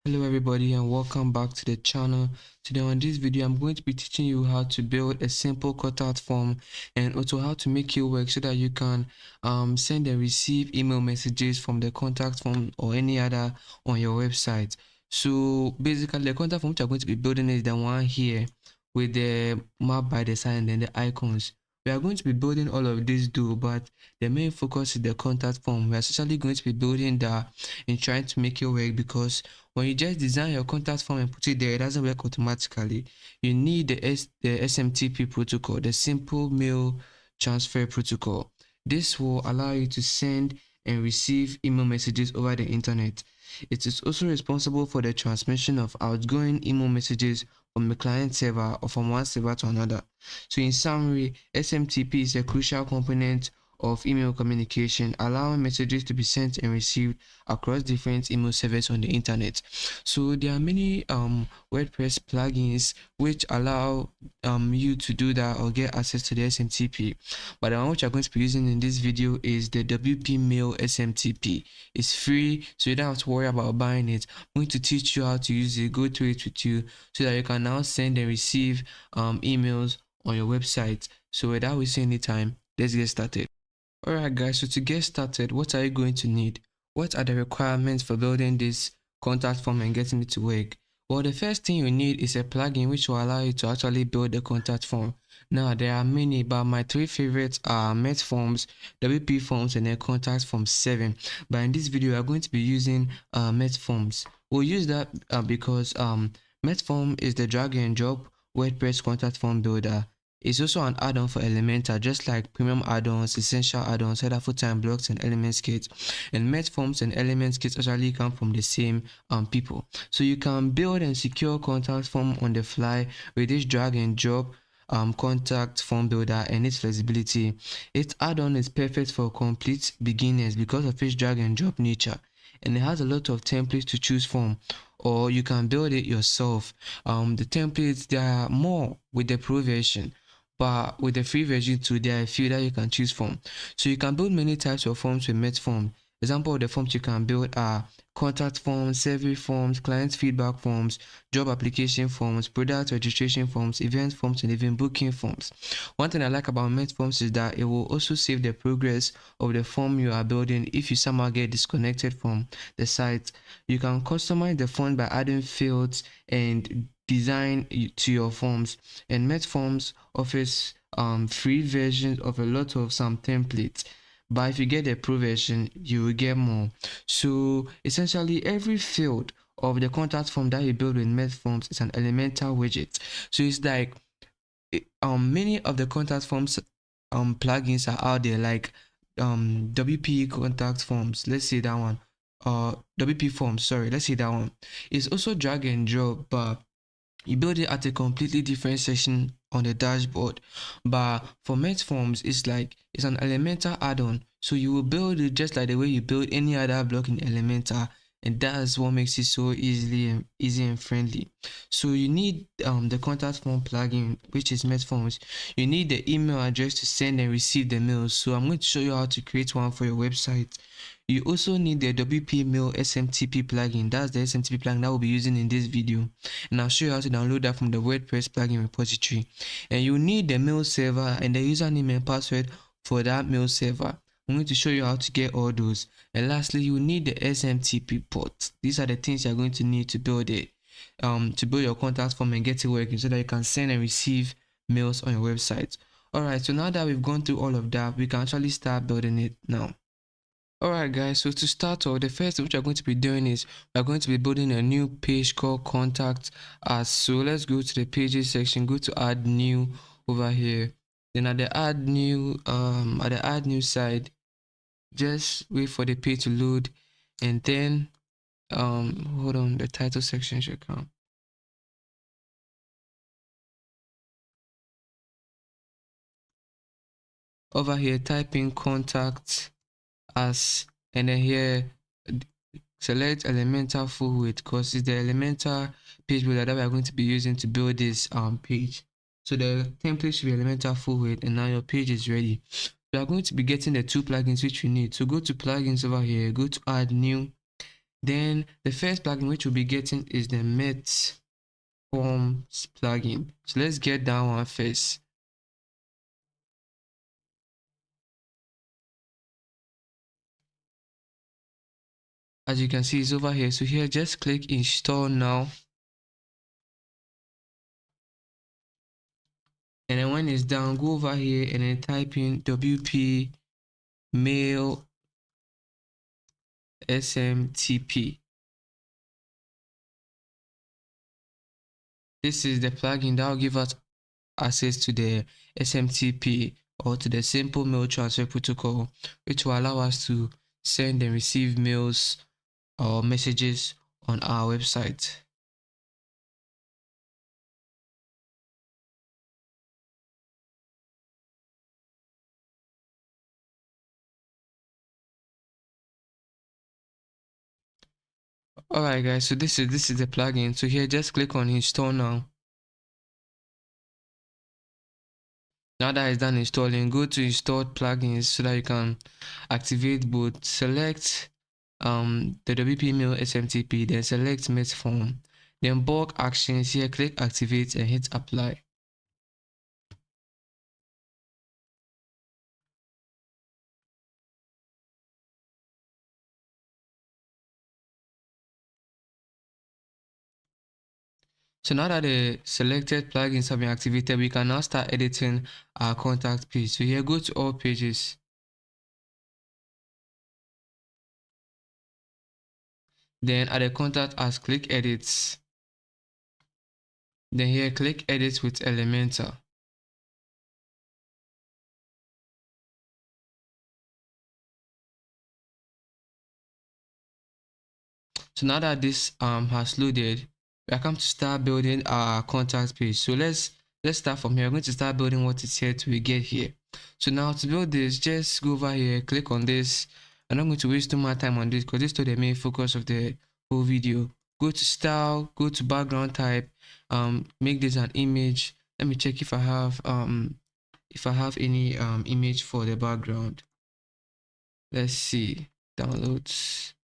Hello everybody and welcome back to the channel. Today on this video I'm going to be teaching you how to build a simple contact form and also how to make it work so that you can send and receive email messages from the contact form or any other on your website. So basically the contact form which I'm going to be building is the one here with the map by the side and then the icons. We are going to be building all of this but the main focus is the contact form. We are essentially going to be building that and trying to make it work because when you just design your contact form and put it there, it doesn't work automatically. You need the SMTP protocol, the simple mail transfer protocol. This will allow you to send and receive email messages over the internet. It is also responsible for the transmission of outgoing email messages from the client server or from one server to another. So in summary, SMTP is a crucial component of email communication, allowing messages to be sent and received across different email servers on the internet. So there are many WordPress plugins which allow you to do that or get access to the SMTP. But the one which I'm going to be using in this video is the WP Mail SMTP. It's free, so you don't have to worry about buying it. I'm going to teach you how to use it, go through it with you so that you can now send and receive emails on your website. So without wasting any time, let's get started. Alright guys, so to get started, what are you going to need? What are the requirements for building this contact form and getting it to work? Well, the first thing you need is a plugin which will allow you to actually build the contact form. Now, there are many, but my three favorites are Metforms, WP Forms, and then Contact Form 7. But in this video, we are going to be using Metforms. We'll use that because Metform is the drag and drop WordPress contact form builder. It's also an add-on for Elementor, just like premium add-ons, essential add-ons, header full-time blocks, and elements kits. And Metforms and elements kits actually come from the same people. So you can build and secure contact form on the fly with this drag and drop contact form builder and its flexibility. Its add-on is perfect for complete beginners because of its drag and drop nature, and it has a lot of templates to choose from, or you can build it yourself. The templates, there are more with the pro version, but with the free version too, there are a few that you can choose from. So you can build many types of forms with Metform. Example of the forms you can build are contact forms, survey forms, client feedback forms, job application forms, product registration forms, event forms, and even booking forms. One thing I like about Metforms is that it will also save the progress of the form you are building if you somehow get disconnected from the site. You can customize the form by adding fields and design to your forms, and Metforms offers free versions of a lot of some templates, but if you get the pro version you will get more. So essentially every field of the contact form that you build with Metforms is an elemental widget. So it's like many of the contact forms plugins are out there, like WP contact forms, let's say that one, WP forms, sorry, let's say that one. It's also drag and drop, but you build it at a completely different section on the dashboard. But for Metforms, it's an Elementor add-on, so you will build it just like the way you build any other block in Elementor, and that's what makes it so easy and friendly. So you need the contact form plugin, which is Metforms. You need the email address to send and receive the mails, so I'm going to show you how to create one for your website. You also need the WP Mail SMTP plugin. That's the SMTP plugin that we'll be using in this video, and I'll show you how to download that from the WordPress plugin repository. And you need the mail server and the username and password for that mail server. I'm going to show you how to get all those. And lastly, you need the SMTP port. These are the things you're going to need to build it, to build your contact form and get it working so that you can send and receive mails on your website. Alright, so now that we've gone through all of that, we can actually start building it now. Alright guys, so to start off, the first thing which we're going to be doing is we're going to be building a new page called contact us. So let's go to the pages section, go to add new over here. Then at the add new side, just wait for the page to load, and then hold on, the title section should come. Over here, type in contact us, and then here select Elementor full width, because it's the Elementor page builder that we are going to be using to build this page. So the template should be Elementor full width, and now your page is ready. We are going to be getting the two plugins which we need. So go to plugins over here, go to add new, Then the first plugin which we'll be getting is the Metform plugin. So let's get that one first. As you can see, it's over here. So here, just click install now. And then when it's down, go over here and then type in WP mail SMTP. This is the plugin that will give us access to the SMTP, or to the simple mail transfer protocol, which will allow us to send and receive mails or messages on our website. Alright guys, so this is the plugin. So here, just click on install now. Now that it's done installing, go to installed plugins so that you can activate both. Select the WP Mail SMTP, then select Metform, then bulk actions. Here, click activate and hit apply. So now that the selected plugins have been activated, we can now start editing our contact page. So here, go to all pages. Then at the contact us, click edits. Then here, click edit with Elementor. So now that this has loaded, we are come to start building our contact page. So let's start from here. I'm going to start building what is here till we get here. So now to build this, just go over here, click on this. I'm not going to waste too much time on this because this is the main focus of the whole video. Go to style, go to background type, make this an image. Let me check if I have any image for the background. Let's see, downloads.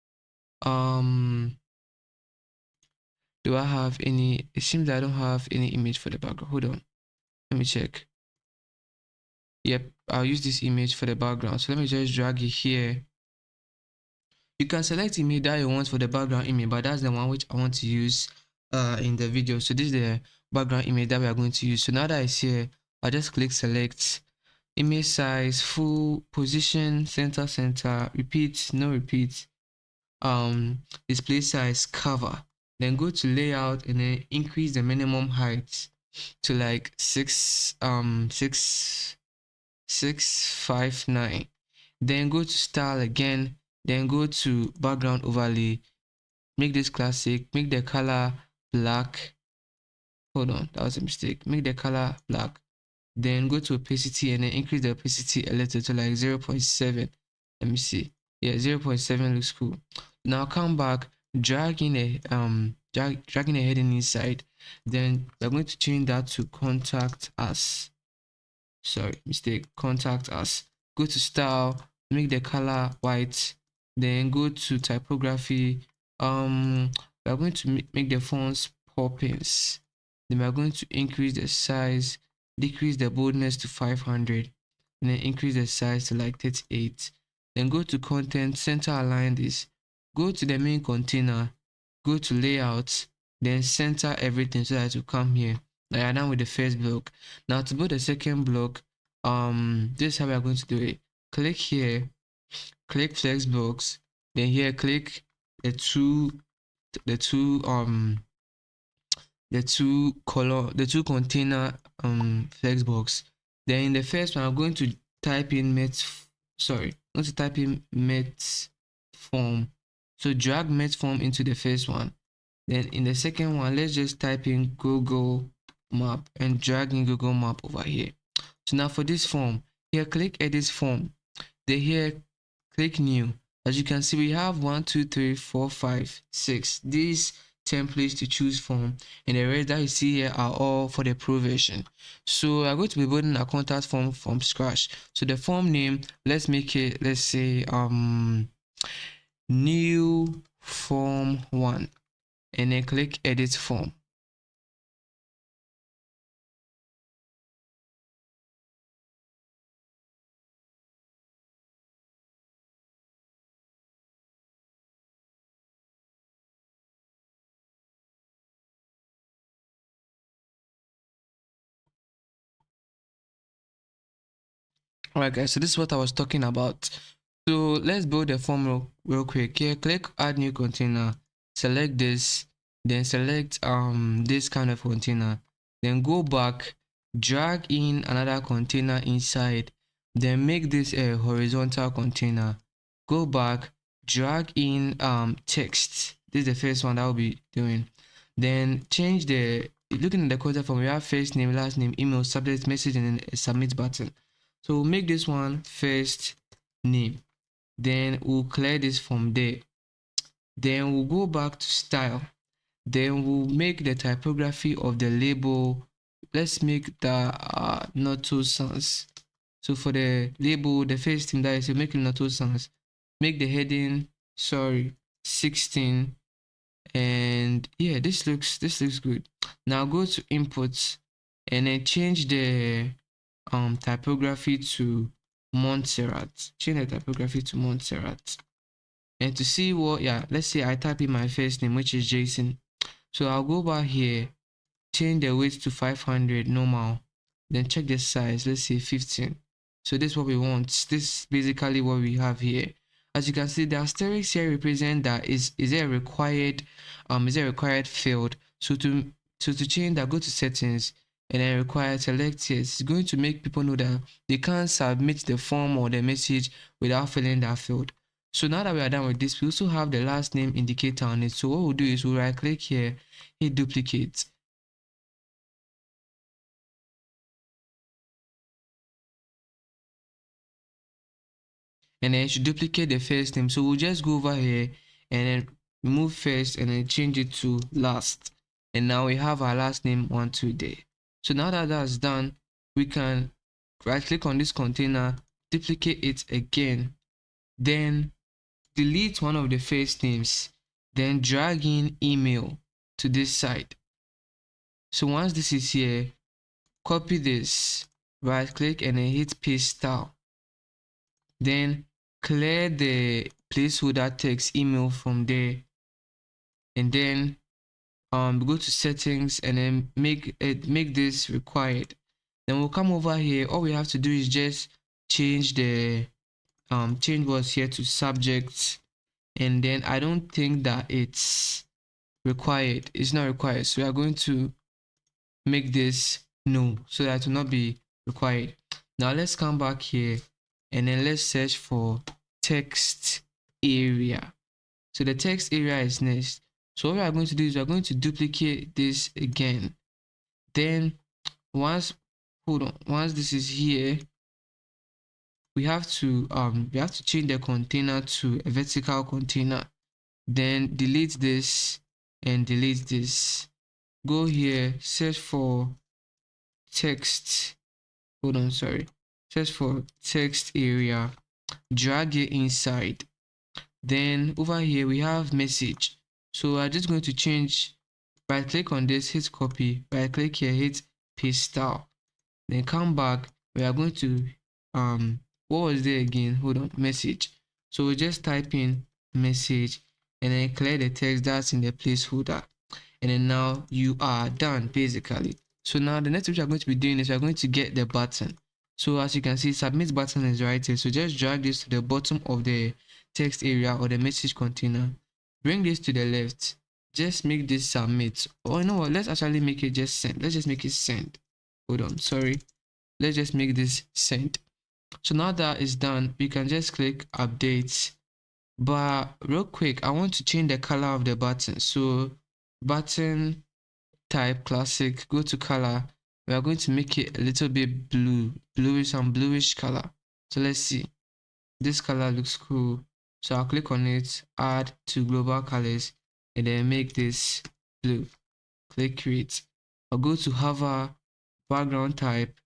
Do I have any? It seems I don't have any image for the background. Hold on, let me check. Yep, I'll use this image for the background. So let me just drag it here. You can select image that you want for the background image, but that's the one which I want to use in the video. So this is the background image that we are going to use. So now that it's here, I'll just click select image size, full, position, center, repeat, no repeat, display size, cover. Then go to layout and then increase the minimum height to like 659. Then go to style again, then go to background overlay, make this classic, make the color black. Hold on, that was a mistake. Make the color black. Then go to opacity and then increase the opacity a little to like 0.7. Let me see. Yeah, 0.7 looks cool. Now come back, dragging a heading inside. Then we're going to change that to contact us. Sorry, mistake. Contact us. Go to style, make the color white. Then go to typography. We're going to make the fonts poppins. Then we're going to increase the size, decrease the boldness to 500, and then increase the size to like 38. Then go to content, center align this. Go to the main container, go to layout, then center everything so that it will come here. Now you're done with the first block. Now to build the second block, this is how we are going to do it. Click here, click flex blocks, then here click the two container flex box. Then in the first one, I'm going to type in Metform. So drag Metform into the first one. Then in the second one, let's just type in Google Map and drag in Google Map over here. So now for this form, here click edit form. Then here click new. As you can see, we have 1, 2, 3, 4, 5, 6. These templates to choose from, and the rest that you see here are all for the pro version. So I'm going to be building a contact form from scratch. So the form name, let's make it, let's say new form 1 and then click edit form. Alright guys, so this is what I was talking about. So let's build the form real quick. Here, click add new container, select this, then select this kind of container, then go back, drag in another container inside, then make this a horizontal container. Go back, drag in text. This is the first one that I'll be doing. Then change the, looking at the contact form, we have first name, last name, email, subject, message, and then a submit button. So we'll make this one first name, then we'll clear this from there, then we'll go back to style, then we'll make the typography of the label. Let's make that not too sans. So for the label, the first thing that is make it not too sans, make the heading 16, and yeah, this looks good. Now go to inputs and then change the typography to Montserrat. Change the typography to Montserrat. And to see what, yeah, let's say I type in my first name, which is Jason. So I'll go back here, change the weight to 500 normal, then check the size, let's say 15. So this is what we want. This is basically what we have here. As you can see, the asterisks here represent that is a required field. So to change that, go to settings and then require select yes. It's going to make people know that they can't submit the form or the message without filling that field. So now that we are done with this, we also have the last name indicator on it. So what we'll do is we'll right click here, hit duplicate, and then it should duplicate the first name. So we'll just go over here and then remove first and then change it to last, and now we have our last name 1 2 there. So now that that's done, we can right click on this container, duplicate it again, then delete one of the first names, then drag in email to this side. So once this is here, copy this, right click and then hit paste style, then clear the placeholder text email from there, and then go to settings and then make this required. Then we'll come over here. All we have to do is just change the change what's here to subject, and then I don't think that it's required. It's not required, so we are going to make this no, so that it will not be required. Now let's come back here and then let's search for text area. So the text area is next. So what we are going to do is we are going to duplicate this again. Then once this is here, we have to change the container to a vertical container. Then delete this and delete this. Go here, search for text. Search for text area, drag it inside. Then over here we have message. So I'm just going to change, right click on this, hit copy, right click here, hit paste style, then come back. We are going to what was there again? Message. So we just type in message and then clear the text that's in the placeholder, and then now you are done basically. So now the next thing we are going to be doing is we are going to get the button. So as you can see, submit button is right here. So just drag this to the bottom of the text area or the message container. Bring this to the left. Just make this submit. Or you know what? Let's actually make it just send. Let's just make it send. Let's just make this send. So now that is done, we can just click update. But real quick, I want to change the color of the button. So button type classic, go to color. We are going to make it a little bit bluish color. So let's see. This color looks cool. So I'll click on it, add to global colors, and then make this blue. Click create. I'll go to hover, background type,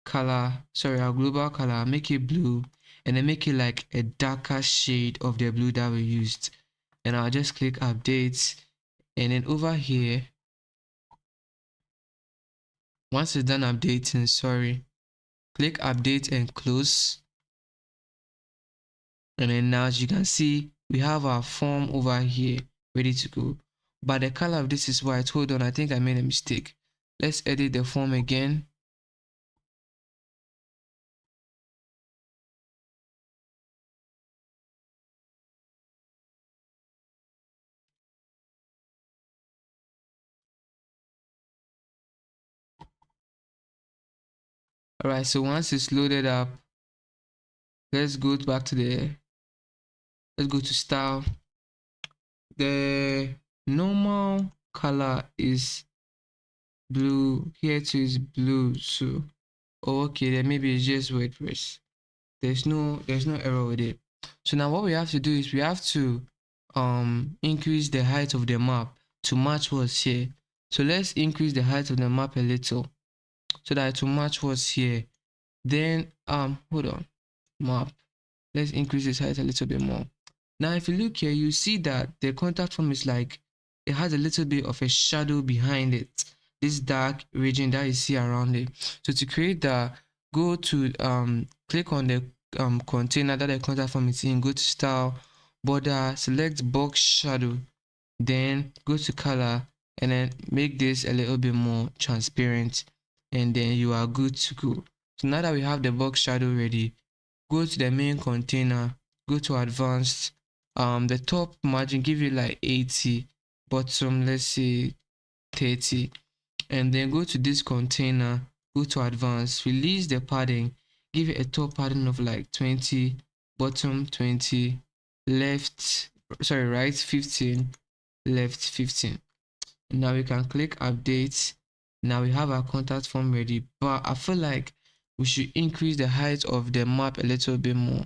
color, our global color, make it blue, and then make it like a darker shade of the blue that we used. and I'll just click update. And then over here, once it's done updating, sorry, click update and close. And then now, as you can see, we have our form over here ready to go, but the color of this is white. Hold on, I think I made a mistake. Let's edit the form again. All right, so once it's loaded up, let's go back to let's go to style. The normal color is blue. Here too is blue. So okay, then maybe it's just WordPress. There's no error with it. So now what we have to do is we have to increase the height of the map to match what's here. So let's increase the height of the map a little so that to match what's here. Then hold on, map. Let's increase this height a little bit more. Now if you look here, you see that the contact form is like it has a little bit of a shadow behind it, this dark region that you see around it. So to create that, go to click on the container that the contact form is in, go to style, border, select box shadow, then go to color and then make this a little bit more transparent, and then you are good to go. So now that we have the box shadow ready, go to the main container, go to advanced, the top margin give you like 80, bottom let's say 30, and then go to this container, go to advanced, release the padding, give it a top padding of like 20, bottom 20, right 15, left 15. Now we can click update. Now we have our contact form ready, but I feel like we should increase the height of the map a little bit more.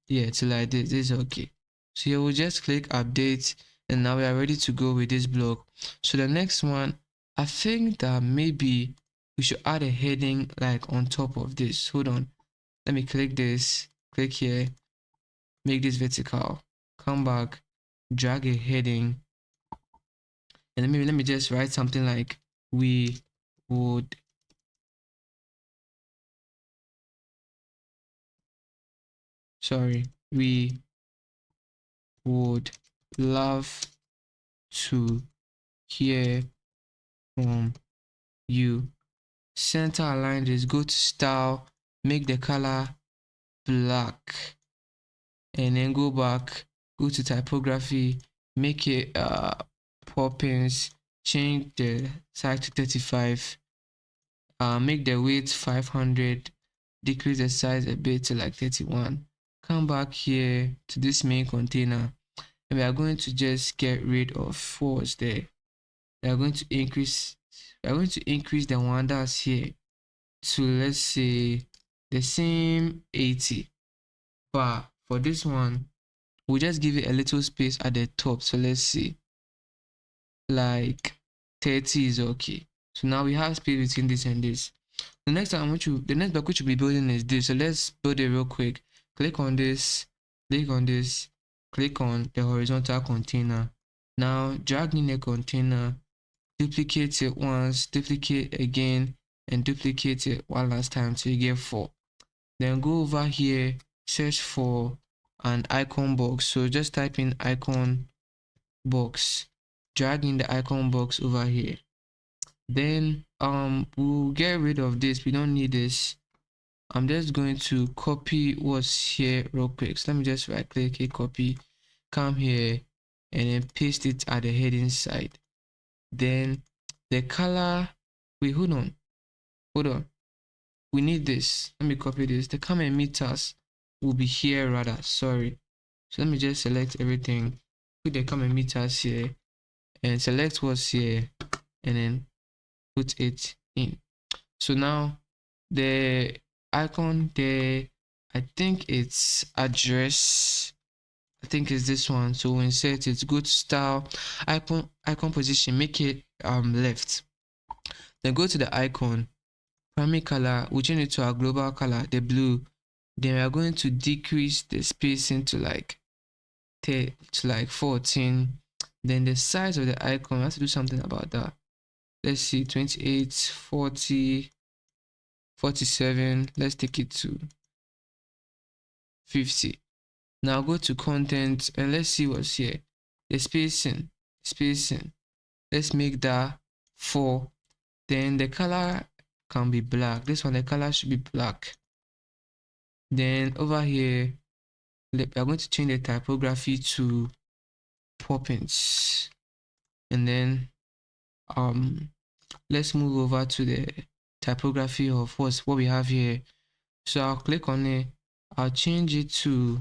Yeah, to like this is okay. So here we'll just click update, and now we are ready to go with this block. So the next one, I think that maybe we should add a heading like on top of this. Hold on, let me click this, click here, make this vertical, come back, drag a heading, and maybe let me just write something like we would we would love to hear from you. Center align this, go to style, make the color black, and then go back, go to typography, make it poppins, change the size to 35, make the weight 500, decrease the size a bit to like 31. Come back here to this main container, and we are going to just get rid of what was there. We are going to increase the one that's here to, let's say, the same 80, but for this one we'll just give it a little space at the top. So let's see, like 30 is okay. So now we have space between this and this. The next block which we'll be building is this. So let's build it real quick. Click on this, click on this, click on the horizontal container. Now drag in the container, duplicate it once, duplicate again, and duplicate it one last time till you get 4. Then go over here, search for an icon box. So just type in icon box, drag in the icon box over here. Then we'll get rid of this, we don't need this. I'm just going to copy what's here real quick. So let me just right click here, copy, come here, and then paste it at the heading side. Then the color, wait, hold on, we need this. Let me copy this. The comment meters will be here rather, sorry. So let me just select everything, put the comment meters here, and select what's here, and then put it in. So now the icon there, I think it's address, I think it's this one. So we'll insert it, go to style, icon position, make it left. Then go to the icon, primary color, we'll change it to our global color, the blue. Then we are going to decrease the spacing to like to like 14. Then the size of the icon, I have to do something about that. Let's see, 28, 40, 47. Let's take it to 50. Now go to content and let's see what's here. The spacing. Let's make that 4. Then the color can be black. This one, the color should be black. Then over here, we are going to change the typography to Poppins. And then let's move over to the typography of what we have here. So I'll click on it. I'll change it to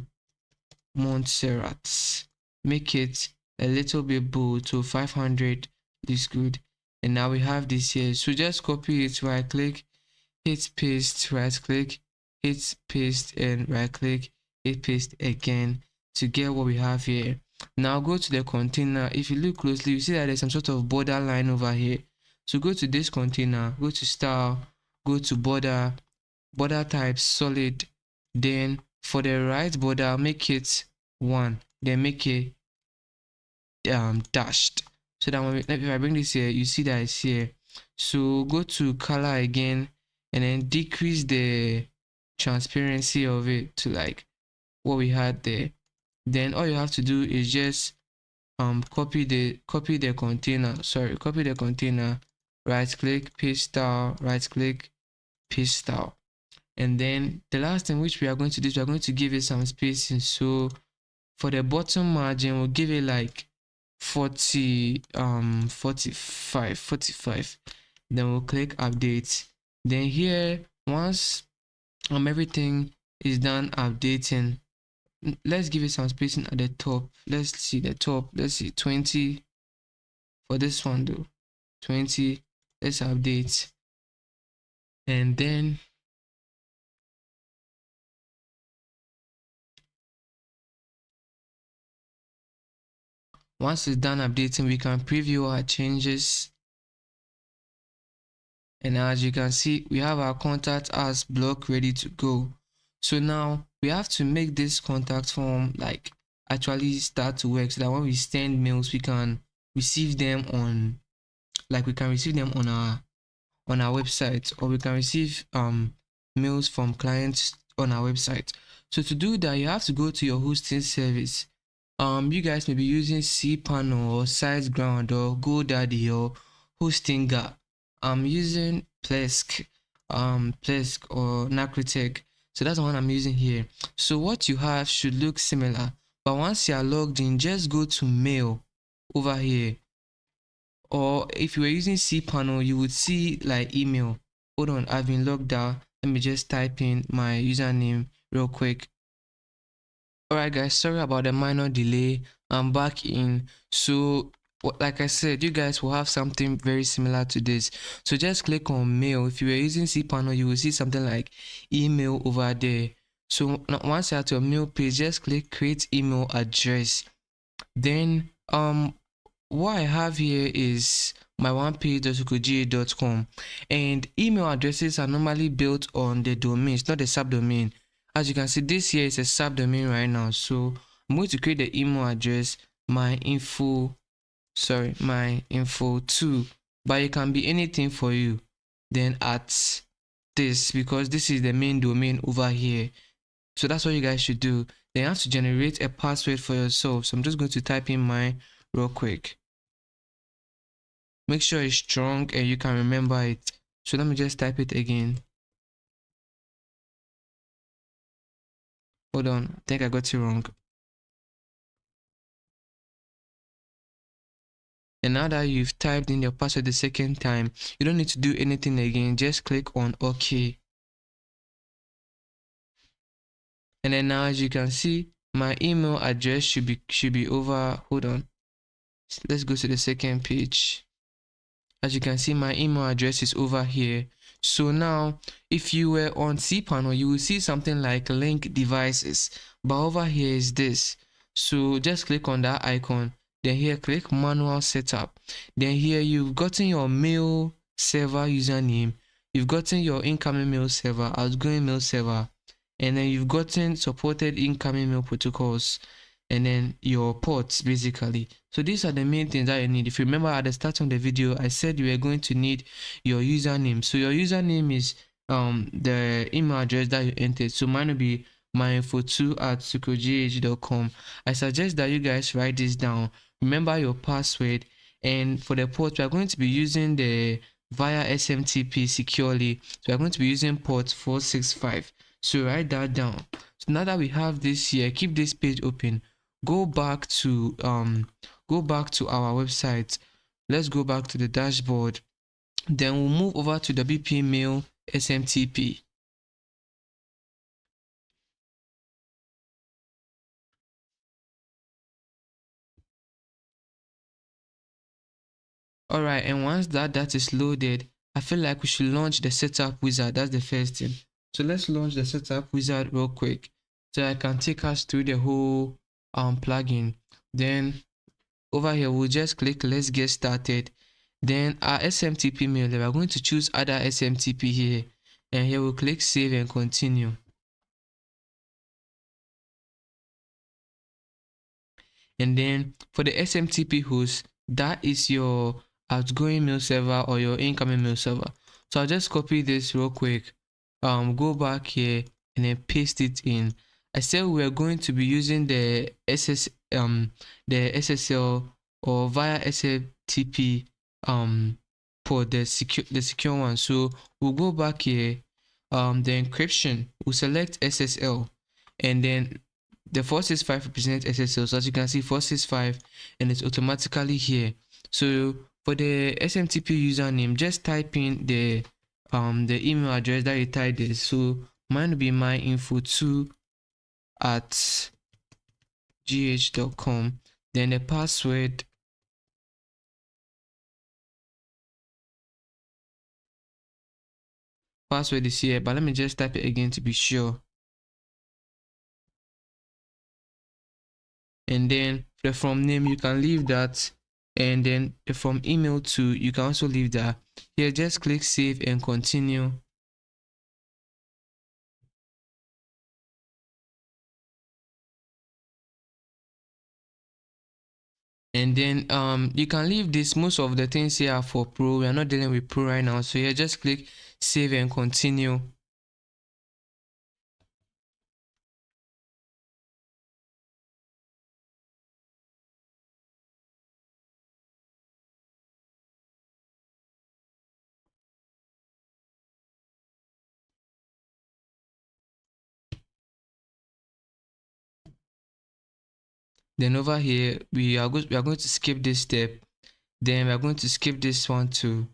Montserrat. Make it a little bit bold to 500. This good. And now we have this here. So just copy it, right click, hit paste, right click, hit paste, and right click, hit paste again to get what we have here. Now go to the container. If you look closely, you see that there's some sort of border line over here. So go to this container, go to style, go to border type solid. Then for the right border, make it 1. Then make it dashed. So that when if I bring this here, you see that it's here. So go to color again and then decrease the transparency of it to like what we had there. Then all you have to do is just copy the container, right click, paste style, right click, paste style. And then the last thing which we are going to do is we are going to give it some spacing. So for the bottom margin, we'll give it like 45. Then we'll click update. Then here, once everything is done updating, let's give it some spacing at the top. Let's see the top. Let's see 20 for this one though. 20. Let's update. And then once it's done updating, we can preview our changes. And as you can see, we have our contact us block ready to go. So now we have to make this contact form like actually start to work so that when we send mails, we can receive them on our website, or we can receive mails from clients on our website. So to do that, you have to go to your hosting service. You guys may be using cPanel or SiteGround or GoDaddy or Hostinga. I'm using Plesk or Nakritek. So that's the one I'm using here. So what you have should look similar, but once you are logged in, just go to mail over here. Or if you were using cPanel, you would see like email. Hold on, I've been logged out. Let me just type in my username real quick. Alright guys, sorry about the minor delay. I'm back in. So like I said, you guys will have something very similar to this. So just click on mail. If you were using cPanel, you will see something like email over there. So once you're at your mail page, just click create email address. Then what I have here is my one page.sukuga.com, and email addresses are normally built on the domains, not the subdomain. As you can see, this here is a subdomain right now. So I'm going to create the email address my info 2, but it can be anything for you. Then at this, because this is the main domain over here. So that's what you guys should do. Then you have to generate a password for yourself. So I'm just going to type in mine real quick. Make sure it's strong and you can remember it. So let me just type it again. Hold on, I think I got it wrong. And now that you've typed in your password the second time, you don't need to do anything again. Just click on OK. And then now, as you can see, my email address should be over. Hold on. Let's go to the second page. As you can see, my email address is over here. So now, if you were on cPanel, you will see something like link devices, but over here is this. So just click on that icon. Then here, click manual setup. Then here, you've gotten your mail server username. You've gotten your incoming mail server, outgoing mail server, and then you've gotten supported incoming mail protocols. and then your ports basically. So these are the main things that you need. If you remember at the start of the video, I said you are going to need your username. So your username is the email address that you entered. So mine will be myinfo2@sukrogh.com. I suggest that you guys write this down. Remember your password, and for the port, we are going to be using the via SMTP securely. So we're going to be using port 465. So write that down. So now that we have this here, keep this page open. Go back to our website. Let's go back to the dashboard. Then we'll move over to the BP mail SMTP. Alright, and once that is loaded, I feel like we should launch the setup wizard. That's the first thing. So let's launch the setup wizard real quick so I can take us through the whole plugin. Then over here we'll just click let's get started. Then our SMTP mail, we're going to choose other SMTP here, and here we'll click save and continue. And then for the SMTP host, that is your outgoing mail server or your incoming mail server. So I'll just copy this real quick, go back here and then paste it in. I said we're going to be using the SSL or via SMTP for the secure one. So we'll go back here, the encryption, we'll select SSL, and then the 465 represents SSL. So as you can see, 465, and it's automatically here. So for the SMTP username, just type in the email address that you typed this. So mine will be myinfo2@gh.com. Then the password is here, but let me just type it again to be sure. And then the from name, you can leave that, and then the from email to, you can also leave that. Here just click save and continue. And then you can leave this. Most of the things here are for pro. We are not dealing with pro right now, so here just click save and continue. Then over here we are going to skip this step. Then we are going to skip this one too.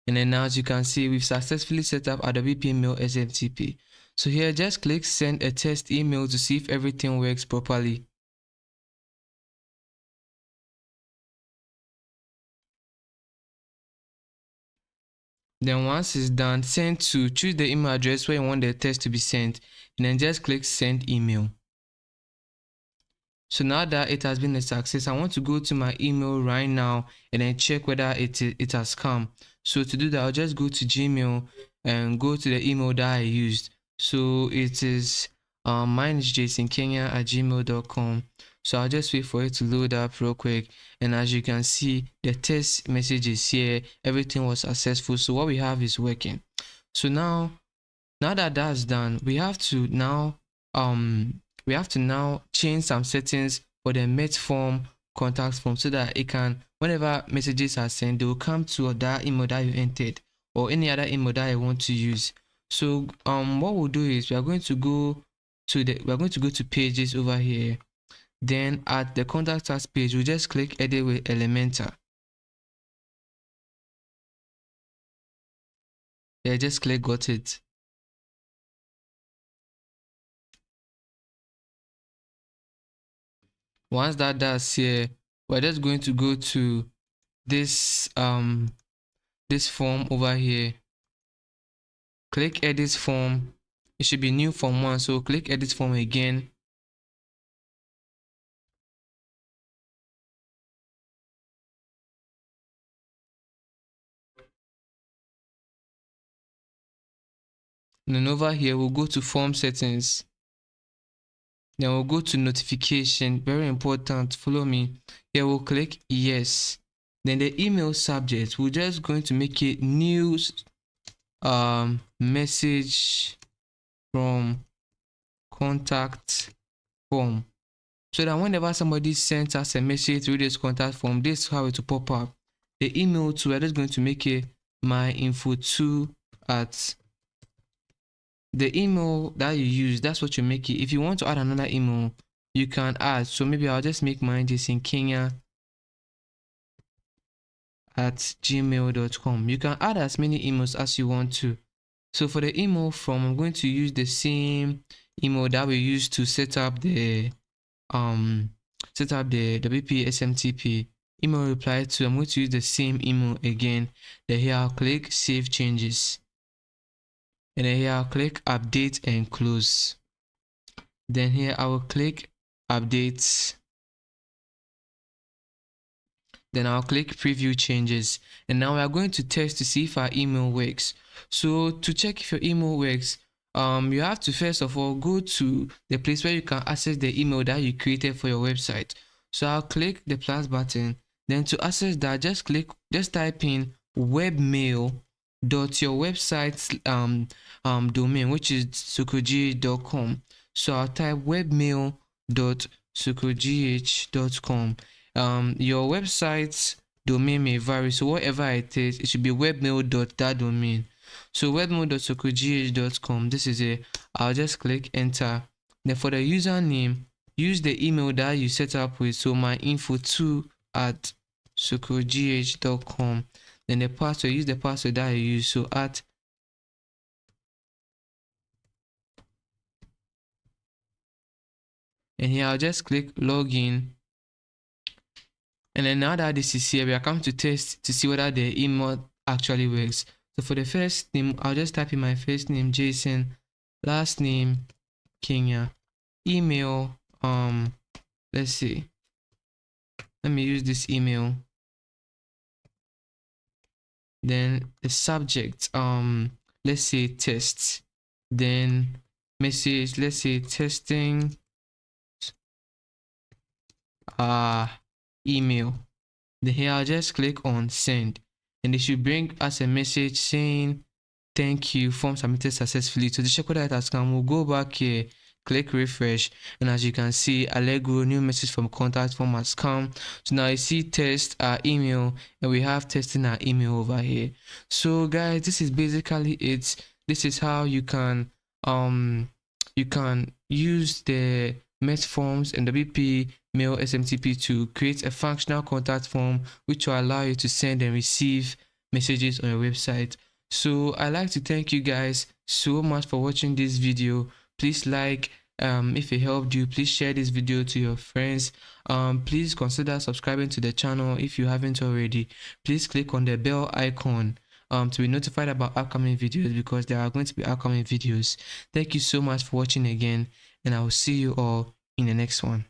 And then now, as you can see, we've successfully set up our WP mail SMTP. So here just click send a test email to see if everything works properly. Then once it's done, send to, choose the email address where you want the test to be sent, and then just click send email. So now that it has been a success, I want to go to my email right now and then check whether it has come. So to do that, I'll just go to Gmail and go to the email that I used. So it is mine is jasonkenya@gmail.com. So I'll just wait for it to load up real quick. And as you can see, the test message is here. Everything was successful. So what we have is working. So now that that's done, we have to now change some settings for the Metform contact form, so that it can, whenever messages are sent, they will come to that email that you entered or any other email that you want to use. So what we'll do is we are going to go to pages over here. Then at the contact us page, we'll just click edit with Elementor. Yeah, just click got it. Once that does here, we're just going to go to this this form over here. Click edit form. It should be new form 1, so click edit form again. And then over here we'll go to form settings. Then we'll go to notification, very important, follow me. Here we'll click yes. Then the email subject, we're just going to make it news message from contact form, so that whenever somebody sends us a message through this contact form, this is how it will pop up. The email too, we're just going to make it myinfo2 at the email that you use. That's what you make it. If you want to add another email, you can add. So maybe I'll just make mine this in kenya@gmail.com. You can add as many emails as you want to. So for the email from, I'm going to use the same email that we used to set up the WP SMTP email reply to. I'm going to use the same email again. Then here I'll click save changes, and then here I'll click update and close. Then here I will click updates. Then I'll click preview changes, and now we are going to test to see if our email works. So to check if your email works, you have to first of all go to the place where you can access the email that you created for your website. So I'll click the plus button. Then to access that, just type in webmail.your-website's domain, which is sukogh.com. So I'll type webmail.sukogh.com. Your website's domain may vary, so whatever it is, it should be webmail.that domain. So webmail.sukogh.com, this is it. I'll just click enter. Then for the username, use the email that you set up with, so myinfo2@sukogh.com. Then the password, use the password that I use, so and here I'll just click login. And then now that this is here, we are coming to test to see whether the email actually works. So for the first name, I'll just type in my first name Jason, last name Kenya, email let's see, let me use this email. Then the subject, let's say test. Then message, let's say testing email. Then here I'll just click on send, and it should bring us a message saying thank you, form submitted successfully. So to check whether it has come, we'll go back here, click refresh, and as you can see, Allegro new message from contact form has come. So now you see test our email, and we have testing our email over here. So guys, this is basically it. This is how you can use the Metforms and WP Mail SMTP to create a functional contact form which will allow you to send and receive messages on your website. So I'd like to thank you guys so much for watching this video. Please like, if it helped you, please share this video to your friends. Please consider subscribing to the channel if you haven't already. Please click on the bell icon to be notified about upcoming videos, because there are going to be upcoming videos. Thank you so much for watching again, and I will see you all in the next one.